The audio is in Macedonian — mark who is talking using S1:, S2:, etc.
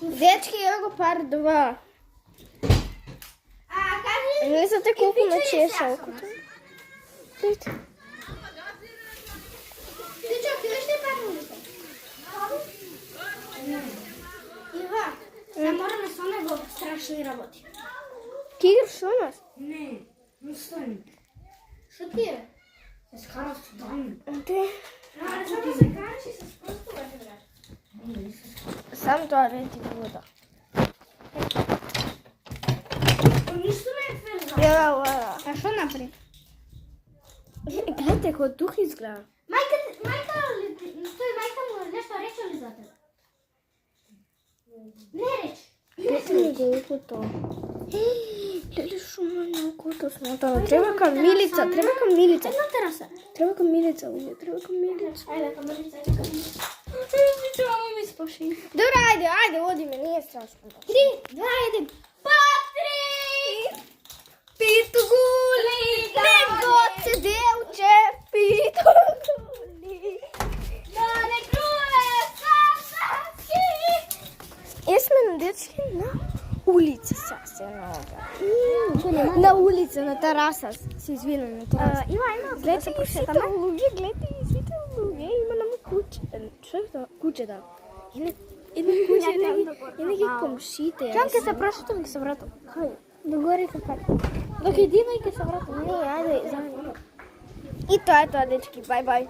S1: Дечки, ево го пар 2. Не знате колко ме чеше окото. Видите?
S2: Ти чак, ти вижте парулите? Ива, да мораме со него страшни работи.
S1: Ти играш со нас?
S2: Не, не стани. Шо ти е? Се скараш со Дани.
S1: Те.
S2: Само се караш и се спустуваш, брат.
S1: Сам тоа реди вода.
S2: Ништо не е ферза.
S1: Ја,
S2: А шо напри?
S1: гледате како дух изгледа.
S2: Мајка му нешто рече ли за тебе? Не реч.
S1: Гледате ми го окото. Леле шума на окото смотано. Треба кам Милица, треба кам Милица.
S2: Една тераса.
S1: Треба кам Милица, уви, треба кам Милица.
S2: Ајде, кам Милица, ајде кам Милица.
S1: Мамо ми спаши. Добро, ајде, одиме, не е страшно.
S2: 3, 2, 1. Патрик!
S1: Питугули, него се делче, питугули.
S2: Да не круле, сасаски!
S1: Сме дечки на улица сега на улица, на тераса. Се извинам, на тераса.
S2: Има.
S1: Гледате ги сите улуги, има нам куче. Што е тоа? Куче, да. Едно куче, едно ги комшите.
S2: Чам ке се прошетам, ке се вратам.
S1: Хајде, догоре ке пак.
S2: Док иди, ке се вратам.
S1: Не, ајде, заедно. И тоа е тоа, дечки, бај.